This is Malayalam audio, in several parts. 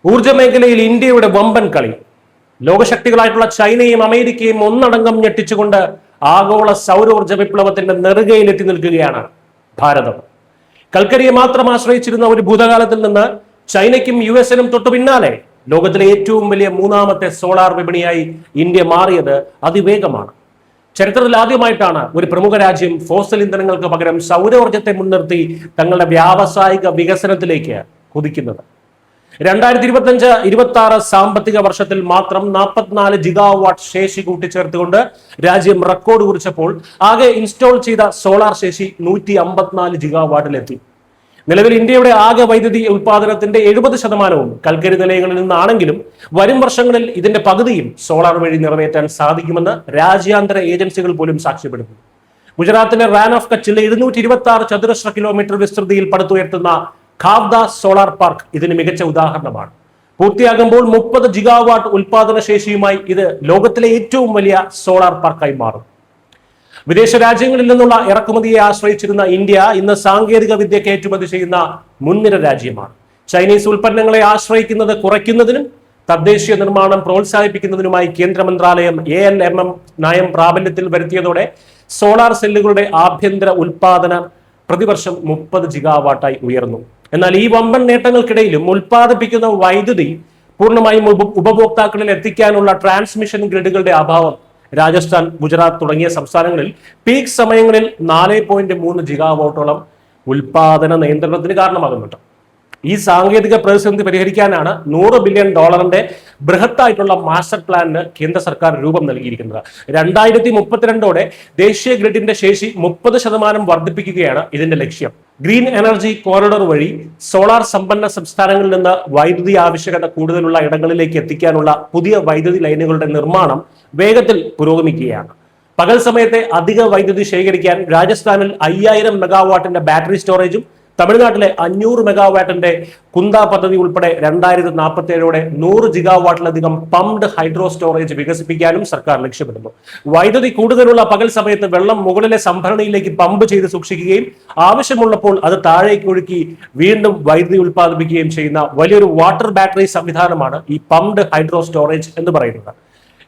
ഊർജ്ജ മേഖലയിൽ ഇന്ത്യയുടെ വമ്പൻ കളി. ലോകശക്തികളായിട്ടുള്ള ചൈനയും അമേരിക്കയും ഒന്നടങ്കം ഞെട്ടിച്ചുകൊണ്ട് ആഗോള സൗരോർജ്ജ വിപ്ലവത്തിന്റെ നെറുകയിലെത്തി നിൽക്കുകയാണ് ഭാരതം. കൽക്കരിയെ മാത്രം ആശ്രയിച്ചിരുന്ന ഒരു ഭൂതകാലത്തിൽ നിന്ന് ചൈനയ്ക്കും യുഎസിനും തൊട്ടു പിന്നാലെ ലോകത്തിലെ ഏറ്റവും വലിയ മൂന്നാമത്തെ സോളാർ വിപണിയായി ഇന്ത്യ മാറിയത് അതിവേഗമാണ്. ചരിത്രത്തിൽ ആദ്യമായിട്ടാണ് ഒരു പ്രമുഖ രാജ്യം ഫോസിൽ ഇന്ധനങ്ങൾക്ക് പകരം സൗരോർജ്ജത്തെ മുൻനിർത്തി തങ്ങളുടെ വ്യാവസായിക വികസനത്തിലേക്ക് കുതിക്കുന്നത്. 2025-26 സാമ്പത്തിക വർഷത്തിൽ മാത്രം 44 ജിഗാവാട്ട് ശേഷി കൂട്ടിച്ചേർത്തുകൊണ്ട് രാജ്യം റെക്കോർഡ് കുറിച്ചപ്പോൾ ആകെ ഇൻസ്റ്റാൾ ചെയ്ത സോളാർ ശേഷി 154 ജിഗാവാട്ടിലെത്തി. നിലവിൽ ഇന്ത്യയുടെ ആകെ വൈദ്യുതി ഉൽപാദനത്തിന്റെ 70% കൽക്കരി നിലയങ്ങളിൽ നിന്നാണെങ്കിലും വരും വർഷങ്ങളിൽ ഇതിന്റെ പകുതിയും സോളാർ വഴി നിറവേറ്റാൻ സാധിക്കുമെന്ന് രാജ്യാന്തര ഏജൻസികൾ പോലും സാക്ഷ്യപ്പെടുന്നു. ഗുജറാത്തിലെ റാൻ ഓഫ് കച്ചിലെ 226 ചതുരശ്ര കിലോമീറ്റർ വിസ്തൃതിയിൽ പടുത്തുയർത്തുന്ന ഖാവ്ദ സോളാർ പാർക്ക് ഇതിന് മികച്ച ഉദാഹരണമാണ്. പൂർത്തിയാകുമ്പോൾ 30 ജിഗാവാട്ട് ഉൽപാദന ശേഷിയുമായി ഇത് ലോകത്തിലെ ഏറ്റവും വലിയ സോളാർ പാർക്കായി മാറും. വിദേശ രാജ്യങ്ങളിൽ നിന്നുള്ള ഇറക്കുമതിയെ ആശ്രയിച്ചിരുന്ന ഇന്ത്യ ഇന്ന് സാങ്കേതിക വിദ്യ കയറ്റുമതി ചെയ്യുന്ന മുൻനിര രാജ്യമാണ്. ചൈനീസ് ഉൽപ്പന്നങ്ങളെ ആശ്രയിക്കുന്നത് കുറയ്ക്കുന്നതിനും തദ്ദേശീയ നിർമ്മാണം പ്രോത്സാഹിപ്പിക്കുന്നതിനുമായി കേന്ദ്ര മന്ത്രാലയം ALMM നയം പ്രാബല്യത്തിൽ വരുത്തിയതോടെ സോളാർ സെല്ലുകളുടെ ആഭ്യന്തര ഉൽപാദനം പ്രതിവർഷം 30 ജിഗാവാട്ടായി ഉയർന്നു. എന്നാൽ ഈ വമ്പൻ നേട്ടങ്ങൾക്കിടയിലും ഉൽപ്പാദിപ്പിക്കുന്ന വൈദ്യുതി പൂർണ്ണമായും ഉപഭോക്താക്കളിൽ എത്തിക്കാനുള്ള ട്രാൻസ്മിഷൻ ഗ്രിഡുകളുടെ അഭാവം രാജസ്ഥാൻ, ഗുജറാത്ത് തുടങ്ങിയ സംസ്ഥാനങ്ങളിൽ പീക്ക് സമയങ്ങളിൽ 4.3 ജിഗാവാട്ടോളം ഉൽപാദന നിയന്ത്രണത്തിന് കാരണമാകുന്നുണ്ട്. ഈ സാങ്കേതിക പ്രതിസന്ധി പരിഹരിക്കാനാണ് $100 ബില്യൺ ബൃഹത്തായിട്ടുള്ള മാസ്റ്റർ പ്ലാനിന് കേന്ദ്ര സർക്കാർ രൂപം നൽകിയിരിക്കുന്നത്. 2032ഓടെ ദേശീയ ഗ്രിഡിന്റെ ശേഷി 30% വർദ്ധിപ്പിക്കുകയാണ് ഇതിന്റെ ലക്ഷ്യം. ഗ്രീൻ എനർജി കോറിഡോർ വഴി സോളാർ സമ്പന്ന സംസ്ഥാനങ്ങളിൽ നിന്ന് വൈദ്യുതി ആവശ്യകത കൂടുതലുള്ള ഇടങ്ങളിലേക്ക് എത്തിക്കാനുള്ള പുതിയ വൈദ്യുതി ലൈനുകളുടെ നിർമ്മാണം വേഗത്തിൽ പുരോഗമിക്കുകയാണ്. പകൽ സമയത്തെ അധിക വൈദ്യുതി ശേഖരിക്കാൻ രാജസ്ഥാനിൽ 5000 മെഗാവാട്ടിന്റെ ബാറ്ററി സ്റ്റോറേജും തമിഴ്നാട്ടിലെ 500 മെഗാവാട്ടിന്റെ കുന്ത പദ്ധതി ഉൾപ്പെടെ 2047ഓടെ 100 ജിഗാവാട്ടിലധികം പംപ്ഡ് ഹൈഡ്രോ സ്റ്റോറേജ് വികസിപ്പിക്കാനും സർക്കാർ ലക്ഷ്യമിടുന്നു. വൈദ്യുതി കൂടുതലുള്ള പകൽ സമയത്ത് വെള്ളം മുകളിലെ സംഭരണിയിലേക്ക് പമ്പ് ചെയ്ത് സൂക്ഷിക്കുകയും ആവശ്യമുള്ളപ്പോൾ അത് താഴേക്ക് ഒഴുക്കി വീണ്ടും വൈദ്യുതി ഉൽപ്പാദിപ്പിക്കുകയും ചെയ്യുന്ന വലിയൊരു വാട്ടർ ബാറ്ററി സംവിധാനമാണ് ഈ പംപ്ഡ് ഹൈഡ്രോ സ്റ്റോറേജ് എന്ന് പറയുന്നത്.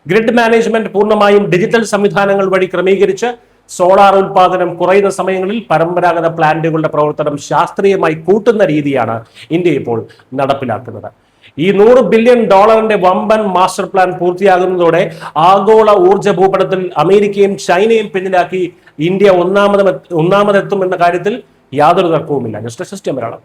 ഗ്രിഡ് മാനേജ്മെന്റ് പൂർണ്ണമായും ഡിജിറ്റൽ സംവിധാനങ്ങൾ വഴി ക്രമീകരിച്ച് സോളാർ ഉൽപാദനം കുറയുന്ന സമയങ്ങളിൽ പരമ്പരാഗത പ്ലാന്റുകളുടെ പ്രവർത്തനം ശാസ്ത്രീയമായി കൂട്ടുന്ന രീതിയാണ് ഇന്ത്യ ഇപ്പോൾ നടപ്പിലാക്കുന്നത്. ഈ $100 ബില്യൺ വമ്പൻ മാസ്റ്റർ പ്ലാൻ പൂർത്തിയാകുന്നതോടെ ആഗോള ഊർജ്ജ ഭൂപടത്തിൽ അമേരിക്കയും ചൈനയും പിന്നിലാക്കി ഇന്ത്യ ഒന്നാമതെത്തും എന്ന കാര്യത്തിൽ യാതൊരു തർക്കവുമില്ല. ജസ്റ്റ് മലയാളം.